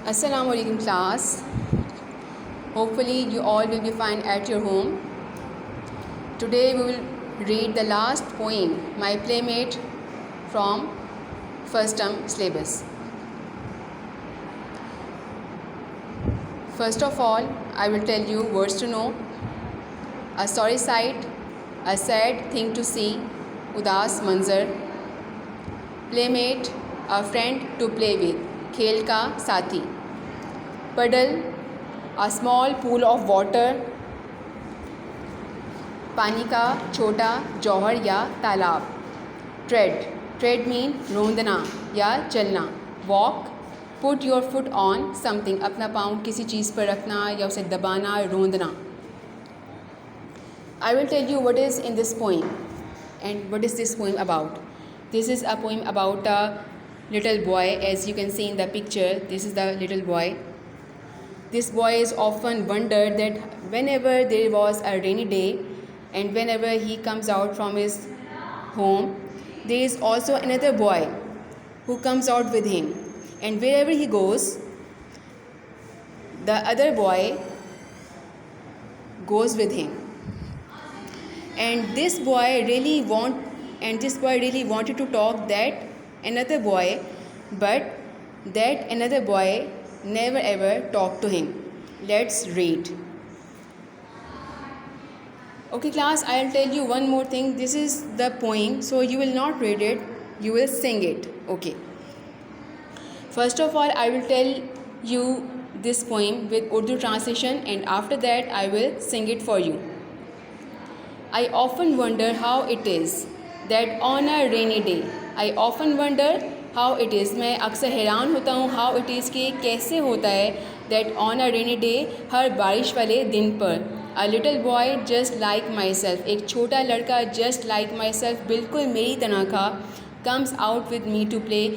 Assalamu alaikum class. Hopefully you all will be fine at your home. Today we will read the last poem, My Playmate, from first term syllabus. First of all, I will tell you words to know. A sorry sight, a sad thing to see, उदास मंजर. Playmate, a friend to play with, खेल का साथी. Puddle, a small pool of water, पानी का छोटा जौहर या तालाब. Tread मीन रोंदना या चलना. Walk, put your foot on something, अपना पाँव किसी चीज़ पर रखना या उसे दबाना, रोंदना. I will tell you what is in this poem and what is this poem about. This is a poem about a little boy. As you can see in the picture, this is the little boy. This boy is often wondered that whenever there was a rainy day and whenever he comes out from his home, there is also another boy who comes out with him, and wherever he goes, the other boy goes with him. And this boy really wanted to talk that another boy, but that another boy never ever talked to him. Let's read. Okay class, I'll tell you one more thing. This is the poem, so you will not read it, you will sing it. Okay. First of all, I will tell you this poem with Urdu translation, and after that I will sing it for you. I often wonder how it is that on a rainy day, I often wonder how it is, मैं अक्सर हैरान होता हूँ how it is कि कैसे होता है that on a rainy day, हर बारिश वाले दिन पर, a little boy just like myself, एक छोटा लड़का just like myself, बिल्कुल मेरी तरह का, comes out with me to play,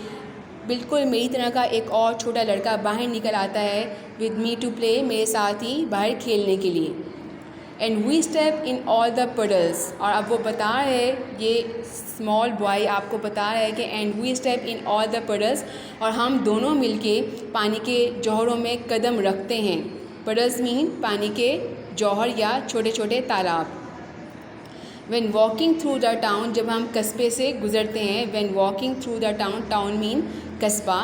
बिल्कुल मेरी तरह का एक और छोटा लड़का बाहर निकल आता है with me to play, मेरे साथ ही बाहर खेलने के लिए. And we step in all the puddles, और अब वो बता रहे हैं, ये स्मॉल बॉय आपको बता रहा है कि and we step in all the puddles, और हम दोनों मिलके पानी के जौहरों में कदम रखते हैं. puddles मीन पानी के जौहर या छोटे छोटे तालाब. when walking through the town, जब हम कस्बे से गुज़रते हैं. when walking through the town, town mean कस्बा.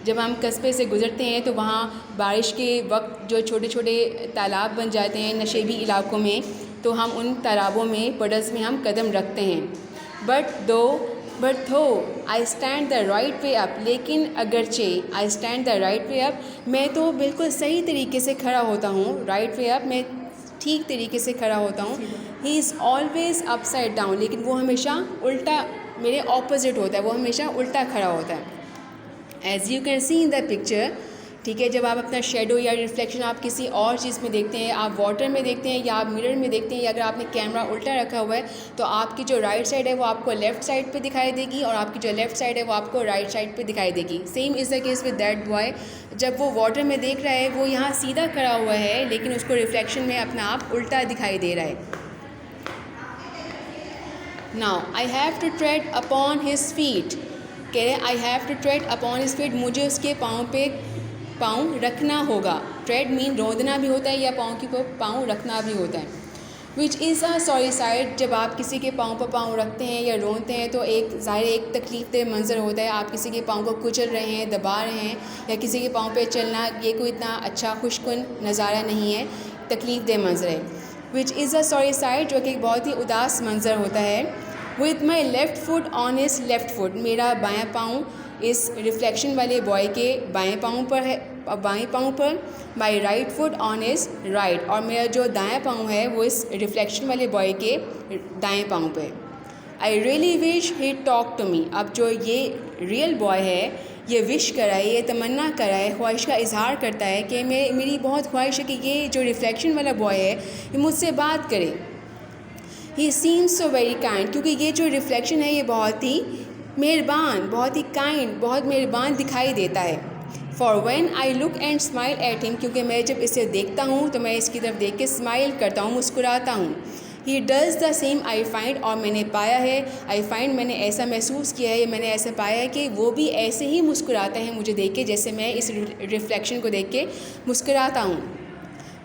जब हम कस्बे से गुज़रते हैं तो वहाँ बारिश के वक्त जो छोटे छोटे तालाब बन जाते हैं नशेबी इलाकों में, तो हम उन तालाबों में puddles में हम कदम रखते हैं. but though I stand the right way up, लेकिन अगरचे I stand the right way up, मैं तो बिल्कुल सही तरीके से खड़ा होता हूँ. right way up, मैं ठीक तरीके से खड़ा होता हूँ. he is always upside down, लेकिन वो हमेशा उल्टा मेरे ऑपोजिट होता है, वो हमेशा उल्टा खड़ा होता है. As you can see in the picture, ठीक है, जब आप अपना शेडो या रिफ्लेक्शन आप किसी और चीज़ में देखते हैं, आप वाटर में देखते हैं या आप मिरर में देखते हैं, या अगर आपने कैमरा उल्टा रखा हुआ है तो आपकी जो राइट साइड है वो आपको लेफ़्ट साइड पे दिखाई देगी और आपकी जो लेफ़्ट साइड है वो आपको राइट साइड पे दिखाई देगी. Same is the case with that boy. जब वो वाटर में देख रहा है वो यहाँ सीधा खड़ा हुआ है, लेकिन उसको रिफ्लेक्शन में अपना आप उल्टा दिखाई दे रहा है. Now I have to tread upon his feet, कह रहे I have to tread upon his feet, मुझे उसके पाँव पे पाँव रखना होगा. ट्रेड मीन रोंदना भी होता है या पाँव की पाँव रखना भी होता है. Which is a sorry side, जब आप किसी के पाँव पर पाँव रखते हैं या रोनते हैं तो एक ज़ाहिर एक तकलीफ दह मंज़र होता है. आप किसी के पाँव को कुचल रहे हैं, दबा रहे हैं, या किसी के पाँव पे चलना, ये कोई इतना अच्छा खुशकुन नज़ारा नहीं है, तकलीफ दह मंज़र है. Which is a sorry side, जो कि एक बहुत ही उदास मंज़र होता है. With my left foot on his left foot, मेरा बायां पाँव इस रिफ्लेक्शन वाले बॉय के बाएं पाँव पर है, बाएं पाँव पर. My right foot on his right, और मेरा जो दायां पाँव है वो इस रिफ्लेक्शन वाले बॉय के दाएं पाँव पे. I really wish he talk to me, अब जो ये रियल बॉय है ये विश करा है, ये तमन्ना करा है, ख्वाहिश का इजहार करता है कि मेरी बहुत ख्वाहिश है कि ये जो रिफ्लेक्शन वाला बॉय है ये मुझसे बात करे. ही सीम्स सो वेरी काइंड, क्योंकि ये जो रिफ्लेक्शन है ये बहुत ही मेहरबान, बहुत ही काइंड, बहुत मेहरबान दिखाई देता है. For when I look and smile at him, क्योंकि मैं जब इसे देखता हूँ तो मैं इसकी तरफ देख के स्माइल करता हूँ, मुस्कुराता हूँ. He does the same I find, और मैंने पाया है, आई फाइंड मैंने ऐसा महसूस किया है, मैंने ऐसा पाया है कि वो भी ऐसे ही मुस्कुराता है मुझे देख के जैसे मैं इस रिफ्लेक्शन को देख के मुस्कुराता हूँ।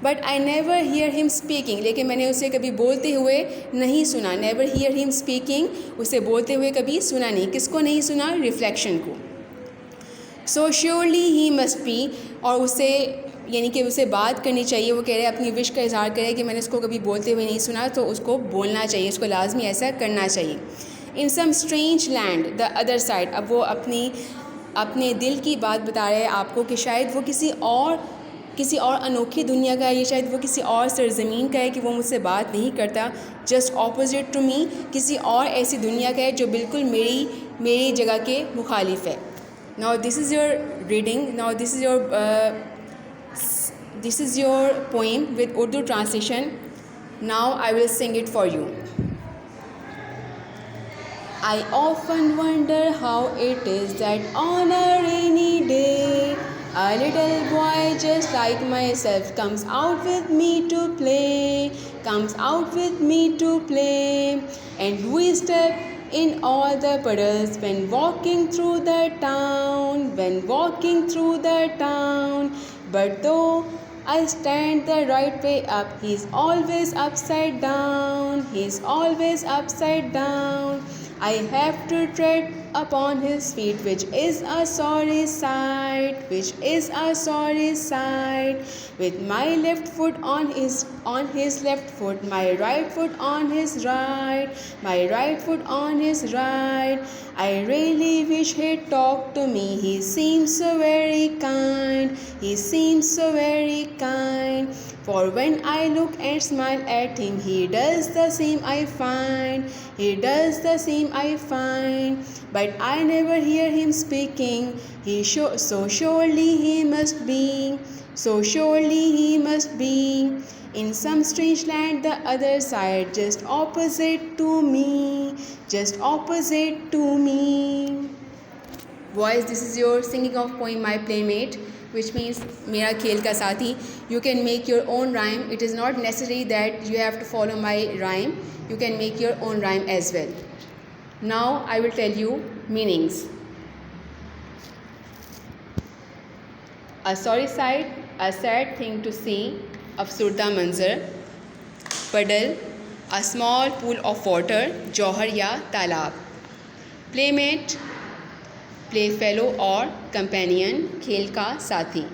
But I never hear him speaking, लेकिन मैंने उसे कभी बोलते हुए नहीं सुना। नेवर हीयर हिम स्पीकिंग, उसे बोलते हुए कभी सुना नहीं। किसको नहीं सुना? रिफ्लेक्शन को। सो श्योरली ही मस्ट बी, और उसे यानी कि उसे बात करनी चाहिए। वो कह रहे हैं, अपनी विश का इजहार करे कि मैंने उसको कभी बोलते हुए नहीं सुना, तो उसको बोलना चाहिए, उसको लाजमी ऐसा करना चाहिए। In some strange land the other side, अब वो अपने दिल की बात बता रहे हैं आपको कि शायद वो किसी और अनोखी दुनिया का है, ये शायद वो किसी और सरज़मीन का है कि वो मुझसे बात नहीं करता। जस्ट ऑपोजिट टू मी, किसी और ऐसी दुनिया का है जो बिल्कुल मेरी जगह के मुखालिफ है। Now this is your reading, now this is your poem with Urdu translation. Now I will sing it for you. I often wonder how it is that on a rainy day a little boy just like myself comes out with me to play, and we step in all the puddles when walking through the town, but though I stand the right way up, he's always upside down. I have to tread upon his feet, which is a sorry sight. With my left foot on his left foot, my right foot on his right. I really wish he'd talk to me. He seems so very kind. For when I look and smile at him, he does the same I find. But I never hear him speaking. So surely he must be in some strange land the other side, just opposite to me. Boys, this is your singing of poem My Playmate, which means मेरा खेल का साथी. You can make your own rhyme. It is not necessary that you have to follow my rhyme. You can make your own rhyme as well. Now I will tell you meanings. A sorry sight, a sad thing to see, अफसुर्दा मंजर. puddle, a small pool of water, जौहर या तालाब. playmate, play fellow और companion, खेल का साथी.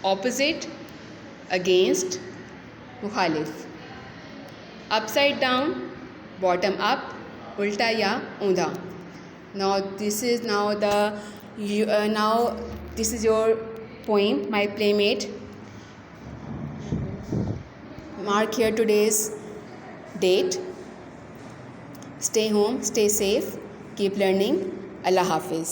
Opposite, against, मुखालिफ. Upside down, bottom up, उल्टा या ऊंधा. Now this is your poem my playmate. Mark here today's date. Stay home, stay safe, keep learning. अल्लाह हाफिज़.